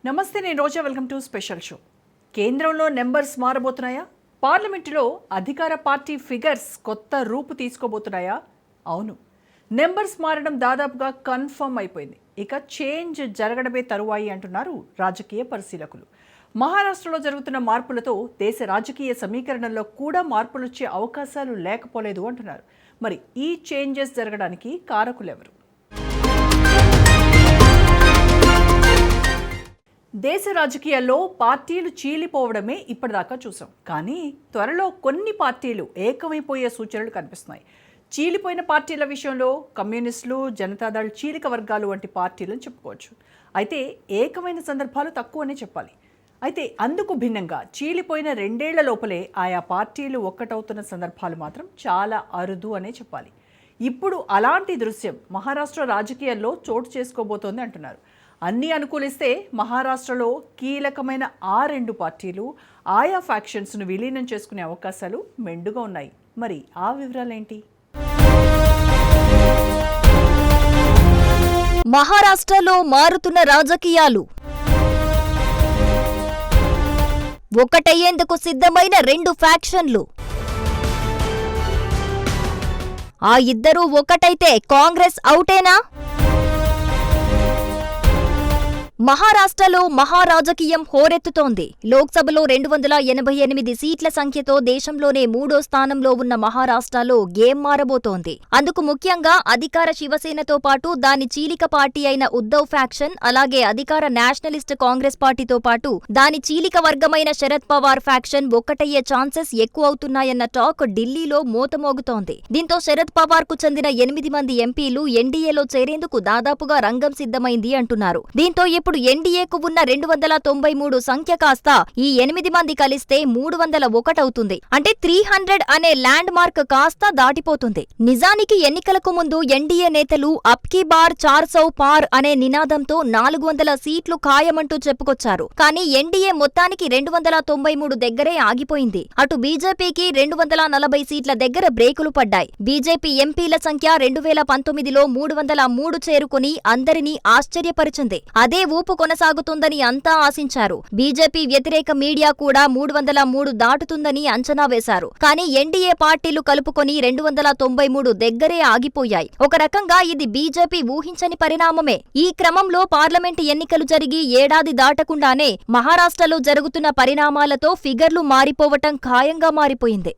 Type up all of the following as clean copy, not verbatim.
నమస్తే, నేను Roja. Welcome to special show. కేంద్రంలో నెంబర్స్ మారబోతున్నాయా? పార్లమెంటులో అధికార పార్టీ ఫిగర్స్ కొత్త రూపు తీసుకోబోతున్నాయా? అవును, నెంబర్స్ మారడం దాదాపుగా కన్ఫర్మ్ అయిపోయింది. ఇక చేంజ్ జరగడమే తరువాయి అంటున్నారు రాజకీయ పరిశీలకులు. మహారాష్ట్రలో జరుగుతున్న మార్పులతో దేశ రాజకీయ సమీకరణలో కూడా మార్పులు వచ్చే అవకాశాలు లేకపోలేదు అంటున్నారు. మరి ఈ చేంజెస్ జరగడానికి కారకులెవరు? దేశ రాజకీయాల్లో పార్టీలు చీలిపోవడమే ఇప్పటిదాకా చూసాం. కానీ త్వరలో కొన్ని పార్టీలు ఏకమైపోయే సూచనలు కనిపిస్తున్నాయి. చీలిపోయిన పార్టీల విషయంలో కమ్యూనిస్టులు, జనతాదళ్, చీలిక వర్గాలు వంటి పార్టీలను చెప్పుకోవచ్చు. అయితే ఏకమైన సందర్భాలు తక్కువనే చెప్పాలి. అయితే అందుకు భిన్నంగా చీలిపోయిన 2 ఏళ్ల లోపలే ఆయా పార్టీలు ఒక్కటవుతున్న సందర్భాలు మాత్రం చాలా అరుదు అనే చెప్పాలి. ఇప్పుడు అలాంటి దృశ్యం మహారాష్ట్ర రాజకీయాల్లో చోటు చేసుకోబోతోంది అంటున్నారు. అన్నీ అనుకూలిస్తే మహారాష్ట్రలో కీలకమైన 2 పార్టీలు ఆయా ఫ్యాక్షన్స్ను విలీనం చేసుకునే అవకాశాలు మెండుగా ఉన్నాయి. మరి ఆ వివరాలేంటి? మహారాష్ట్రలో మారుతున్న రాజకీయాలు. ఒకటయ్యేందుకు సిద్ధమైన 2 ఫ్యాక్షన్లు. ఆ ఇద్దరూ ఒకటైతే కాంగ్రెస్ అవుటేనా? మహారాష్ట్రలో మహారాజకీయం హోరెత్తుతోంది. లోక్సభలో 288 సీట్ల సంఖ్యతో దేశంలోనే 3వ స్థానంలో ఉన్న మహారాష్ట్రలో గేమ్ మారబోతోంది. అందుకు ముఖ్యంగా అధికార శివసేనతో పాటు దాని చీలిక పార్టీ అయిన ఉద్ధవ్ ఫ్యాక్షన్, అలాగే అధికార నేషనలిస్ట్ కాంగ్రెస్ పార్టీతో పాటు దాని చీలిక వర్గమైన శరద్ పవార్ ఫ్యాక్షన్ ఒక్కటయ్యే ఛాన్సెస్ ఎక్కువవుతున్నాయన్న టాక్ ఢిల్లీలో మోతమోగుతోంది. దీంతో శరద్ పవార్ కు చెందిన 8 మంది ఎంపీలు ఎన్డీఏలో చేరేందుకు దాదాపుగా రంగం సిద్ధమైంది అంటున్నారు. దీంతో ఇప్పుడు ఎన్డీఏకు ఉన్న 293 సంఖ్య కాస్త ఈ 8 మంది కలిస్తే 301 అవుతుంది. అంటే 300 అనే ల్యాండ్ మార్క్ కాస్త దాటిపోతుంది. నిజానికి ఎన్నికలకు ముందు ఎన్డీఏ నేతలు అబ్ కీ బార్ 400 పార్ అనే నినాదంతో 400 సీట్లు ఖాయమంటూ చెప్పుకొచ్చారు. కానీ ఎన్డీఏ మొత్తానికి 293 దగ్గరే ఆగిపోయింది. అటు బీజేపీకి 240 సీట్ల దగ్గర బ్రేకులు పడ్డాయి. బీజేపీ ఎంపీల సంఖ్య 2019లో 303 చేరుకుని అందరినీ ఆశ్చర్యపరిచింది. అదే ఊపు కొనసాగుతుందని అంతా ఆశించారు. బీజేపీ వ్యతిరేక మీడియా కూడా 303 దాటుతుందని అంచనా వేశారు. కానీ ఎన్డీఏ పార్టీలు కలుపుకొని 293 దగ్గరే ఆగిపోయాయి. ఒక రకంగా ఇది బీజేపీ ఊహించని పరిణామమే. ఈ క్రమంలో పార్లమెంటు ఎన్నికలు జరిగి ఏడాది దాటకుండానే మహారాష్ట్రలో జరుగుతున్న పరిణామాలతో ఫిగర్లు మారిపోవటం ఖాయంగా మారిపోయింది.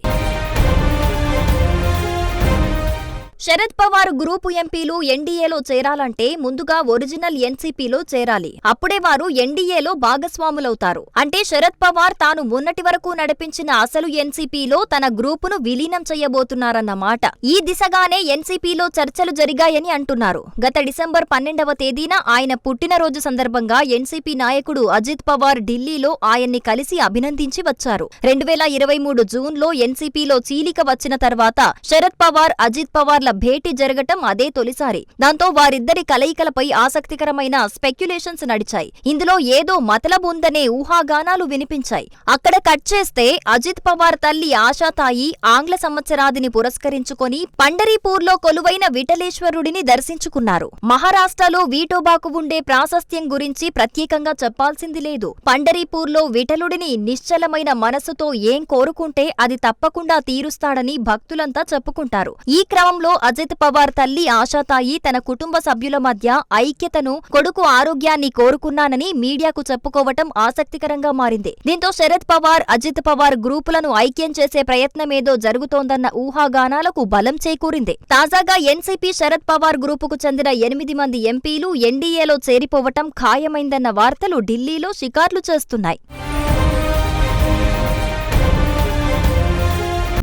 శరద్ పవార్ గ్రూపు ఎంపీలు ఎన్డీఏలో చేరాలంటే ముందుగా ఒరిజినల్ ఎన్సీపీలో చేరాలి. అప్పుడే వారు ఎన్డీఏలో భాగస్వాములవుతారు. అంటే శరద్ పవార్ తాను మొన్నటి వరకు నడిపించిన అసలు ఎన్సీపీలో తన గ్రూపును విలీనం చేయబోతున్నారన్నమాట. ఈ దిశగానే ఎన్సీపీలో చర్చలు జరిగాయని అంటున్నారు. గత డిసెంబర్ 12వ తేదీన ఆయన పుట్టినరోజు సందర్భంగా ఎన్సీపీ నాయకుడు అజిత్ పవార్ ఢిల్లీలో ఆయన్ని కలిసి అభినందించి వచ్చారు. 2023 జూన్లో ఎన్సీపీలో చీలిక వచ్చిన తర్వాత శరద్ పవార్, అజిత్ పవార్ భేటీ జరగటం అదే తొలిసారి. దాంతో వారిద్దరి కలయికలపై ఆసక్తికరమైన స్పెక్యులేషన్స్ నడిచాయి. ఇందులో ఏదో మతలబు ఉందనే ఊహాగానాలు వినిపించాయి. అక్కడ కట్ చేస్తే అజిత్ పవార్ తల్లి ఆశాతాయి ఆంగ్ల సంవత్సరాదిని పురస్కరించుకొని పండరీపూర్లో కొలువైన విఠలేశ్వరుడిని దర్శించుకున్నారు. మహారాష్ట్రలో వీటోబాకు ఉండే ప్రాశస్త్యం గురించి ప్రత్యేకంగా చెప్పాల్సింది లేదు. పండరీపూర్లో విఠలుడిని నిశ్చలమైన మనసుతో ఏం కోరుకుంటే అది తప్పకుండా తీరుస్తాడని భక్తులంతా చెప్పుకుంటారు. ఈ క్రమంలో అజిత్ పవార్ తల్లి ఆశాతాయి తన కుటుంబ సభ్యుల మధ్య ఐక్యతను, కొడుకు ఆరోగ్యాన్ని కోరుకున్నానని మీడియాకు చెప్పుకోవటం ఆసక్తికరంగా మారింది. దీంతో శరద్ పవార్, అజిత్ పవార్ గ్రూపులను ఐక్యం చేసే ప్రయత్నమేదో జరుగుతోందన్న ఊహాగానాలకు బలం చేకూరింది. తాజాగా ఎన్సీపీ శరద్ పవార్ గ్రూపుకు చెందిన 8 మంది ఎంపీలు ఎన్డీఏలో చేరిపోవటం ఖాయమైందన్న వార్తలు ఢిల్లీలో షికార్లు చేస్తున్నాయి.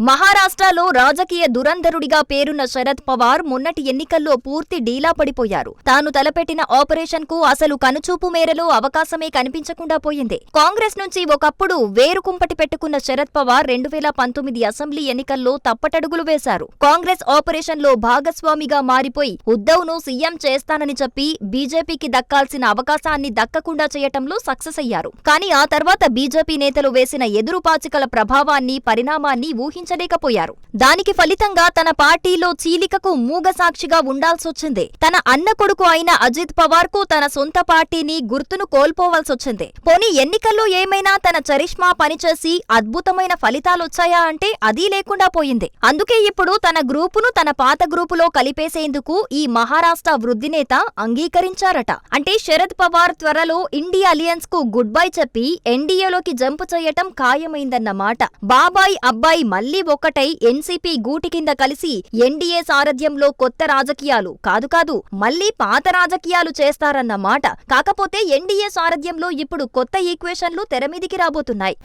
మహారాష్ట్రలో రాజకీయ దురంధరుడిగా పేరున్న శరద్ పవార్ మొన్నటి ఎన్నికల్లో పూర్తి డీలా పడిపోయారు. తాను తలపెట్టిన ఆపరేషన్ కు అసలు కనుచూపు మేరలో అవకాశమే కనిపించకుండా పోయింది. కాంగ్రెస్ నుంచి ఒకప్పుడు వేరుకుంపటి పెట్టుకున్న శరద్ పవార్ 2019 అసెంబ్లీ ఎన్నికల్లో తప్పటడుగులు వేశారు. కాంగ్రెస్ ఆపరేషన్ లో భాగస్వామిగా మారిపోయి ఉద్ధవ్ ను సీఎం చేస్తానని చెప్పి బీజేపీకి దక్కాల్సిన అవకాశాన్ని దక్కకుండా చేయటంలో సక్సెస్ అయ్యారు. కానీ ఆ తర్వాత బీజేపీ నేతలు వేసిన ఎదురుపాచికల ప్రభావాన్ని, పరిణామాన్ని ఊహించ భరించలేకపోయారు. దానికి ఫలితంగా తన పార్టీలో చీలికకు మూగసాక్షిగా ఉండాల్సొచ్చింది. తన అన్న కొడుకు అయిన అజిత్ పవార్ కు తన సొంత పార్టీని గుర్తును కోల్పోవాల్సొచ్చింది. పోనీ ఎన్నికల్లో ఏమైనా తన చరిష్మా పనిచేసి అద్భుతమైన ఫలితాలొచ్చాయా అంటే అదీ లేకుండా పోయింది. అందుకే ఇప్పుడు తన గ్రూపును తన పాత గ్రూపులో కలిపేసేందుకు ఈ మహారాష్ట్ర వృద్ధినేత అంగీకరించారట. అంటే శరద్ పవార్ త్వరలో ఇండియా అలియన్స్ కు గుడ్ బై చెప్పి ఎన్డీఏలోకి జంపు చేయటం ఖాయమైందన్నమాట. బాబాయ్ అబ్బాయి మళ్లీ ఒక్కటై ఎన్సీపీ గూటి కింద కలిసి ఎన్డీఏ సారథ్యంలో కొత్త రాజకీయాలు కాదు మళ్లీ పాత రాజకీయాలు చేస్తారన్నమాట. కాకపోతే ఎన్డీఏ సారథ్యంలో ఇప్పుడు కొత్త ఈక్వేషన్లు తెరమీదికి రాబోతున్నాయి.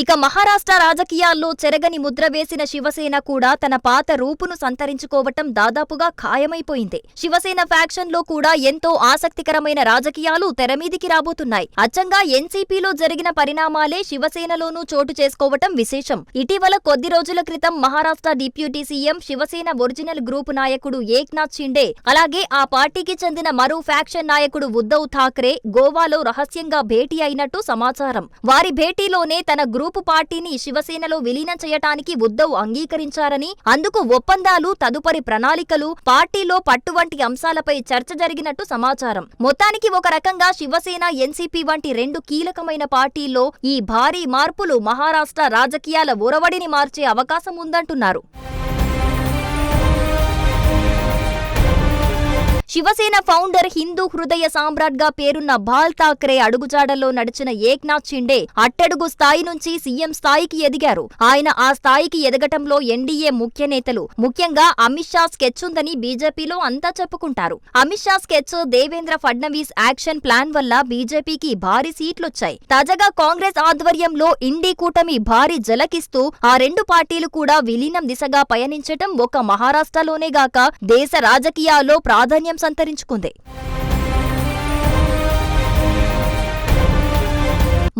ఇక మహారాష్ట్ర రాజకీయాల్లో చెరగని ముద్ర వేసిన శివసేన కూడా తన పాత రూపును సంతరించుకోవటం దాదాపుగా ఖాయమైపోయింది. శివసేన ఫ్యాక్షన్ లో కూడా ఎంతో ఆసక్తికరమైన రాజకీయాలు తెరమీదికి రాబోతున్నాయి. అచ్చంగా ఎన్సీపీలో జరిగిన పరిణామాలే శివసేనలోనూ చోటు చేసుకోవటం విశేషం. ఇటీవల కొద్ది రోజుల క్రితం Maharashtra deputy CM Shiv Sena original group నాయకుడు ఏక్నాథ్ షిండే, అలాగే ఆ పార్టీకి చెందిన మరో ఫ్యాక్షన్ నాయకుడు ఉద్ధవ్ ఠాక్రే గోవాలో రహస్యంగా భేటీ అయినట్టు సమాచారం. వారి భేటీలోనే తన గ్రూపు పార్టీని శివసేనలో విలీనం చేయటానికి ఉద్ధవ్ అంగీకరించారని, అందుకు ఒప్పందాలు, తదుపరి ప్రణాళికలు, పార్టీలో పట్టు వంటి అంశాలపై చర్చ జరిగినట్టు సమాచారం. మొత్తానికి ఒక రకంగా శివసేన, ఎన్సీపీ వంటి రెండు కీలకమైన పార్టీల్లో ఈ భారీ మార్పులు మహారాష్ట్ర రాజకీయాల ఒరవడిని మార్చే అవకాశం ఉందంటున్నారు. శివసేన ఫౌండర్, హిందూ హృదయ సామ్రాట్ గా పేరున్న బాల్ ఠాక్రే అడుగుజాడల్లో నడిచిన ఏక్నాథ్ షిండే అట్టడుగు స్థాయి నుంచి సీఎం స్థాయికి ఎదిగారు. ఆయన ఆ స్థాయికి ఎదగటంలో ఎన్డీఏ ముఖ్య నేతలు, ముఖ్యంగా అమిత్ షా స్కెచ్ ఉందని బీజేపీలో అంతా చెప్పుకుంటారు. Amit Shah sketch, Devendra Fadnavis action plan వల్ల బీజేపీకి భారీ సీట్లొచ్చాయి. తాజాగా కాంగ్రెస్ ఆధ్వర్యంలో ఇండీ కూటమి భారీ జలకిస్తూ ఆ రెండు పార్టీలు కూడా విలీనం దిశగా పయనించటం ఒక్క మహారాష్ట్రలోనే గాక దేశ రాజకీయాల్లో ప్రాధాన్యం సంతరించుకుంది.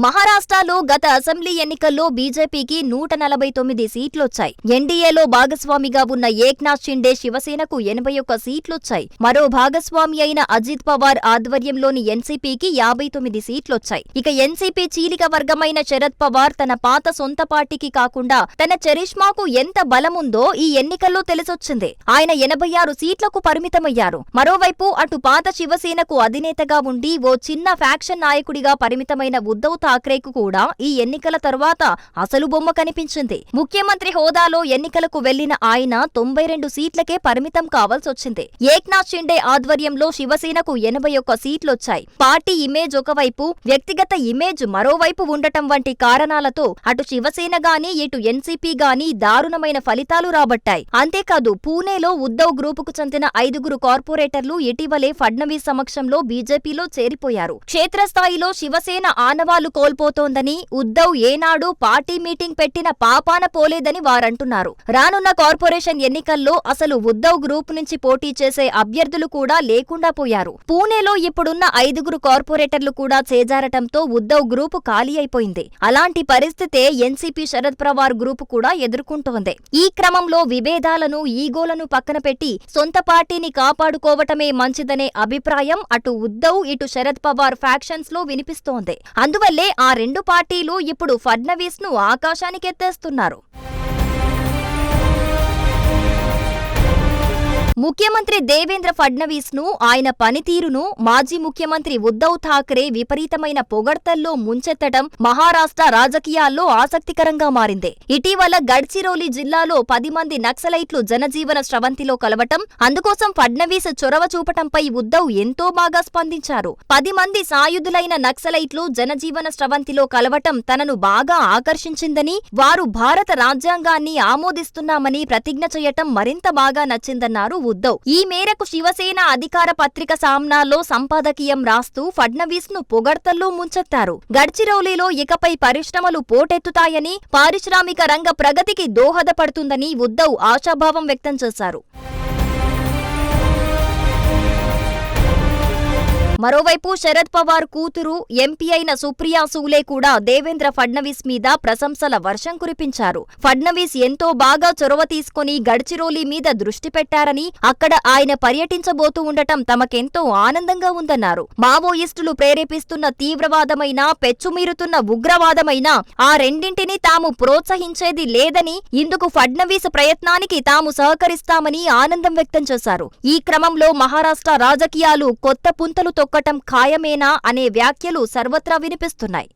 మహారాష్ట్రలో గత అసెంబ్లీ ఎన్నికల్లో బీజేపీకి 149 సీట్లొచ్చాయి. ఎన్డీఏలో భాగస్వామిగా ఉన్న ఏక్నాథ్ షిండే శివసేనకు 81 సీట్లొచ్చాయి. మరో భాగస్వామి అయిన అజిత్ పవార్ ఆధ్వర్యంలోని ఎన్సీపీకి 59 సీట్లొచ్చాయి. ఇక ఎన్సీపీ చీలిక వర్గమైన శరద్ పవార్ తన పాత సొంత పార్టీకి కాకుండా తన చరిష్మాకు ఎంత బలముందో ఈ ఎన్నికల్లో తెలిసొచ్చింది. ఆయన 86 సీట్లకు పరిమితమయ్యారు. మరోవైపు అటు పాత శివసేనకు అధినేతగా ఉండి ఓ చిన్న ఫ్యాక్షన్ నాయకుడిగా పరిమితమైన ఉద్ధవ్ ఠాక్రేకు కూడా ఈ ఎన్నికల తర్వాత అసలు బొమ్మ కనిపించింది. ముఖ్యమంత్రి హోదాలో ఎన్నికలకు వెళ్లిన ఆయన 92 సీట్లకే పరిమితం కావాల్సొచ్చింది. ఏక్నాథ్ షిండే ఆధ్వర్యంలో శివసేనకు 81 సీట్లొచ్చాయి. పార్టీ ఇమేజ్ ఒకవైపు, వ్యక్తిగత ఇమేజ్ మరోవైపు ఉండటం వంటి కారణాలతో అటు శివసేన గాని ఇటు ఎన్సీపీ గాని దారుణమైన ఫలితాలు రాబట్టాయి. అంతేకాదు పూణేలో ఉద్ధవ్ గ్రూపుకు చెందిన 5 కార్పొరేటర్లు ఇటీవలే ఫడ్నవీస్ సమక్షంలో బీజేపీలో చేరిపోయారు. క్షేత్రస్థాయిలో శివసేన ఆనవాళ్లు కోల్పోతోందని, ఉద్ధవ్ ఏనాడు పార్టీ మీటింగ్ పెట్టిన పాపాన పోలేదని వారంటున్నారు. రానున్న కార్పొరేషన్ ఎన్నికల్లో అసలు ఉద్ధవ్ గ్రూప్ నుంచి పోటీ చేసే అభ్యర్థులు కూడా లేకుండా పోయారు. పూణేలో ఇప్పుడున్న 5 కార్పొరేటర్లు కూడా చేజారటంతో ఉద్ధవ్ గ్రూపు ఖాళీ అయిపోయింది. అలాంటి పరిస్థితే ఎన్సీపీ శరద్ పవార్ గ్రూపు కూడా ఎదుర్కొంటోంది. ఈ క్రమంలో విభేదాలను, ఈగోలను పక్కన పెట్టి సొంత పార్టీని కాపాడుకోవటమే మంచిదనే అభిప్రాయం అటు ఉద్ధవ్, ఇటు శరద్ పవార్ ఫ్యాక్షన్స్ లో వినిపిస్తోంది. అందువల్లే ఆ రెండు పార్టీలు ఇప్పుడు ఫడ్నవీస్ ను ఆకాశానికెత్తేస్తున్నారు. ముఖ్యమంత్రి దేవేంద్ర ఫడ్నవీస్ ను, ఆయన పనితీరును మాజీ ముఖ్యమంత్రి ఉద్ధవ్ ఠాక్రే విపరీతమైన పొగడ్తల్లో ముంచెత్తడం మహారాష్ట్ర రాజకీయాల్లో ఆసక్తికరంగా మారింది. ఇటీవల గడ్చిరోలి జిల్లాలో 10 మంది నక్సలైట్లు జనజీవన స్రవంతిలో కలవటం, అందుకోసం ఫడ్నవీస్ చొరవ చూపటంపై ఉద్ధవ్ ఎంతో బాగా స్పందించారు. 10 మంది సాయుధులైన నక్సలైట్లు జనజీవన స్రవంతిలో కలవటం తనను బాగా ఆకర్షించిందని, వారు భారత రాజ్యాంగాన్ని ఆమోదిస్తున్నామని ప్రతిజ్ఞ చేయటం మరింత బాగా నచ్చిందన్నారు ఉద్ధవ్. ఈ మేరకు శివసేన అధికార పత్రిక సామ్నాలో సంపాదకీయం రాస్తూ ఫడ్నవీస్ ను పొగడ్తల్లో ముంచెత్తారు. గడ్చిరోలిలో ఇకపై పరిశ్రమలు పోటెత్తుతాయని, పారిశ్రామిక రంగ ప్రగతికి దోహదపడుతుందని ఉద్ధవ్ ఆశాభావం వ్యక్తం చేశారు. మరోవైపు శరద్ పవార్ కూతురు ఎంపీ అయిన సుప్రియా సూలే కూడా దేవేంద్ర ఫడ్నవీస్ మీద ప్రశంసల వర్షం కురిపించారు. ఫడ్నవీస్ ఎంతో బాగా చొరవ తీసుకుని గడ్చిరోలి మీద దృష్టి పెట్టారని, అక్కడ ఆయన పర్యటించబోతూ ఉండటం తమకెంతో ఆనందంగా ఉందన్నారు. మావోయిస్టులు ప్రేరేపిస్తున్న తీవ్రవాదమైన, పెచ్చుమీరుతున్న ఉగ్రవాదమైన ఆ రెండింటినీ తాము ప్రోత్సహించేది లేదని, ఇందుకు ఫడ్నవీస్ ప్రయత్నానికి తాము సహకరిస్తామని ఆనందం వ్యక్తం చేశారు. ఈ క్రమంలో మహారాష్ట్ర రాజకీయాలు కొత్త పుంతలు తొక్కటం ఖాయమేనా అనే వ్యాఖ్యలు సర్వత్రా వినిపిస్తున్నాయి.